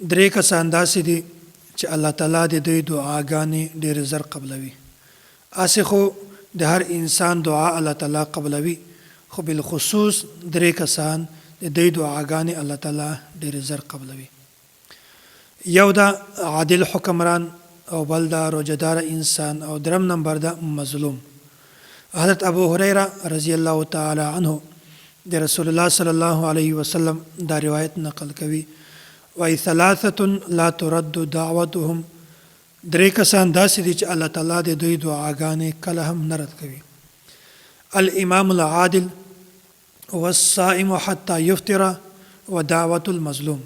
درې کسان داسې دي چې الله تعالی د دوی دعاګانې ډېر زر قبلوي. اسې خو د هر انسان دعا الله تعالی قبلوي، خو بالخصوص درې کسان د دوی دعاګانې الله تعالی ډېر زر قبلوي. یو دا عادل حکمران، او بل دا روجهدار انسان، او درم نمبر دا مظلوم. حضرت ابو هريره رضی الله تعالی عنه د رسول الله صلی الله علیه وسلم دا روایت نقل کوي، وای ثلاثه لا ترد دعوتهم، درې کسان داسې دي چې الله تعالی د دوی دعاګانې کله هم نه رد کوي. الامام العادل والصائم حتى يفطر ودعوة المظلوم.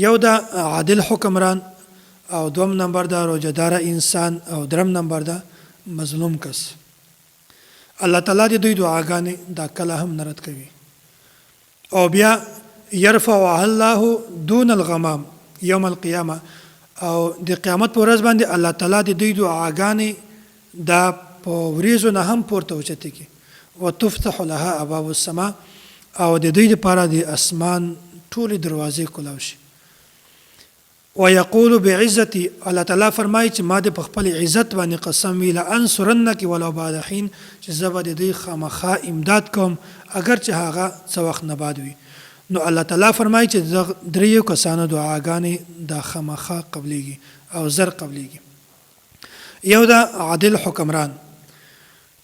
یو دا عادل حکمران، او دوم نمبر دا روجهدار انسان، او درم نمبر دا مظلوم کس. الله تعالی د دوی دعاګانې دا کله هم نه رد کوي. او بیا يرفعها الله دون الغمام یوم القیامه، او د قیامت په ورځ باندې الله تعالی د دوی دعاګانې دا په وریځو نه هم پورته اوچتې کی، وتفتح لها ابواب السماء، او د دوی لپاره د اسمان ټولې دروازې کولاو شي. ويقول بعزتي، الله تعالی فرمایي چې ما د په خپل عزت باندې قسم وی لانصرنک ولو بعد حين، چې زه به د دوی خامخا امداد کوم اگر چې هغه څه وخت نه بعد وي. نو الله تعالی فرمایي چې دریو کسانو دعاګانې دا خامخا قبليږي او زر قبليږي. یو دا عادل حکمران،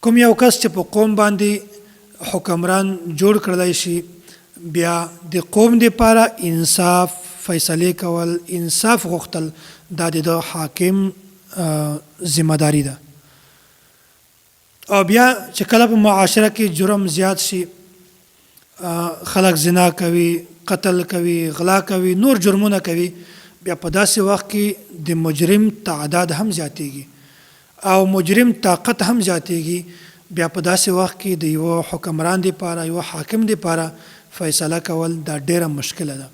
کوم یو کس چې په قوم باندې حکمران جوړ کړلی شي، بیا د قوم لپاره انصاف فیصله کول، انصاف غوښتل، دا د حاکم ذمہ داری ده. او بیا چې کله په معاشره کې جرم زیات شي، خلک زنا کوي، قتل کوي، غلا کوي، نور جرمونه کوي، بیا په داسې وخت کې د مجرم تعداد هم زیاتېږي او مجرم طاقت هم زیاتېږي. بیا په داسې وخت کې د یو حکمران لپاره، یو حاکم لپاره فیصله کول دا ډیره مشکله ده.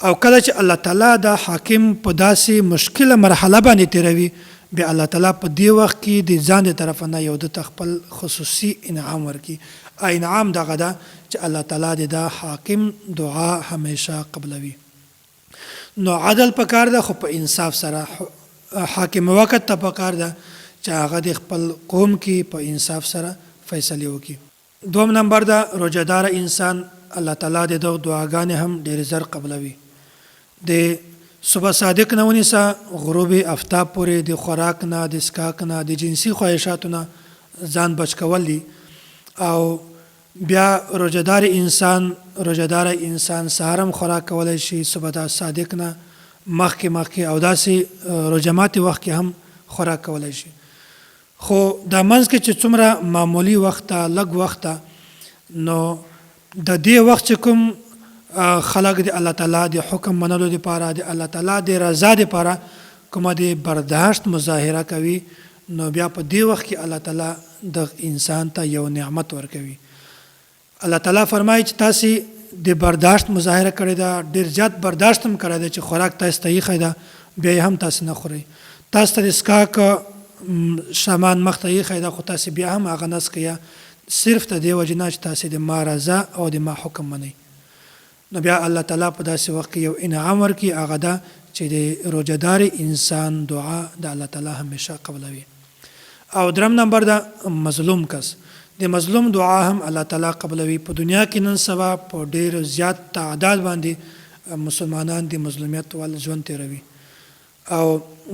او کله چې الله تعالی دا حاکم په داسې مشکله مرحله باندې تیروي، بیا الله تعالی په دې وخت کې د ځان د طرف نه یو د خپل خصوصي انعام ورکړي. انعام دغه ده چې الله تعالی د دا حاکم دعا همیشه قبلوي. نو عدل پکار ده، خو په انصاف سره. حاکم وخت ته پکار ده چې هغه د خپل قوم کې په انصاف سره فیصله وکړي. دوم نمبر ده روجهدار انسان، الله تعالی د دعاګانې هم ډېر زر قبلوي. د صبح صادق نه ونیسه غروب آفتاب پورې د خوراک نه، د اسکاک نه، د جنسي خواهشاتو نه ځان بچ کول دي. او بیا روجهدار انسان سهارم خوراک کولی شي، صبح صادق نه مخکې او داسې روجمات وخت کې هم خوراک کولی شي. خو دا منځ کې چې څومره معمولی وخت ته، لږ وخت ته، نو د دې وخت چې کوم خلق د الله تعالی د حکم منلو لپاره، د الله تعالی د رضا لپاره کومه د برداشت مظاهره کوي، نو بیا په دې وخت کې الله تعالی د انسان ته یو نعمت ورکوي. الله تعالی فرمایي چې تاسې د برداشت مظاهره کړې ده، ډېر زیات برداشت هم کړی ده چې خوراک تاسو ته ایښی ده بیا هم تاسو نه خورئ. تاسو ته د اسکاک سامان مخ ته ایښی ده، خو تاسې بیا هم هغه نه څښئ، صرف د دې وجې نه چې تاسې د ما رضا او د ما حکم منئ. نو بیا الله تعالی په داسې وخت کې یو انعام ورکړي، هغه ده چې د روجهدار انسان دعا د الله تعالی همیشه قبلوي. او درم نمبر ده مظلوم کس، د مظلوم دعا هم الله تعالی قبلوي. په دنیا کې نن سبا په ډېر زیات تعداد باندې مسلمانان د مظلومیت ول ژوند تیروي، او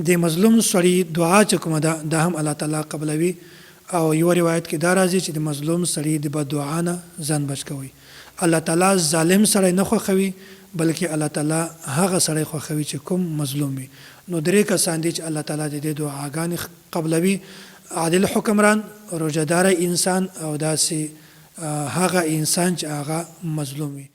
د مظلوم سړي دعا چې کومه ده دا هم الله تعالی قبلوي. او یو روایت کې دا راځي چې د مظلوم سړي د بددعا نه ځان بچ کوي. الله تعالی ظالم سړی نه خوښوي، بلکې الله تعالی هغه سړی خوښوي چې کوم مظلوم وي. نو درې کسان دي چې الله تعالی د دې دعاګانې قبلوي: عادل حکمران، روجهدار انسان، او داسې هغه انسان چې هغه مظلوم وي.